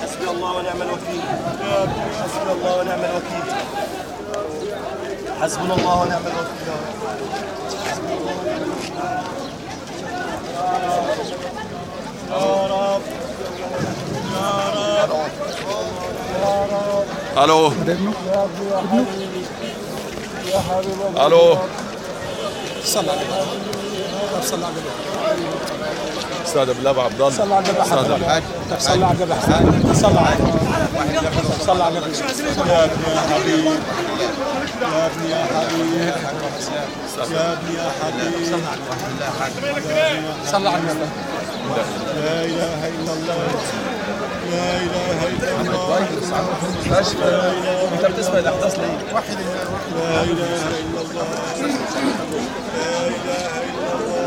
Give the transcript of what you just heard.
حسبي الله ونعم الوكيل. حسبي الله ونعم الوكيل. حسبنا الله ونعم الوكيل. يا رب يا رب يا رب. الو الو. صلى على النبي. صلى على النبي. استاذ ابو لبع عبد الله. صلى على النبي. استاذ الحاج. صلى على النبي. صلى على النبي. صلى على النبي. يا ابني يا حبيبي. يا ابني يا حبيبي. يا ابني يا حبيبي. صلى على النبي. لا اله الا الله. لا اله الا الله. انت بتسمع الاحداث ليه؟ لا اله الا الله. لا اله الا الله.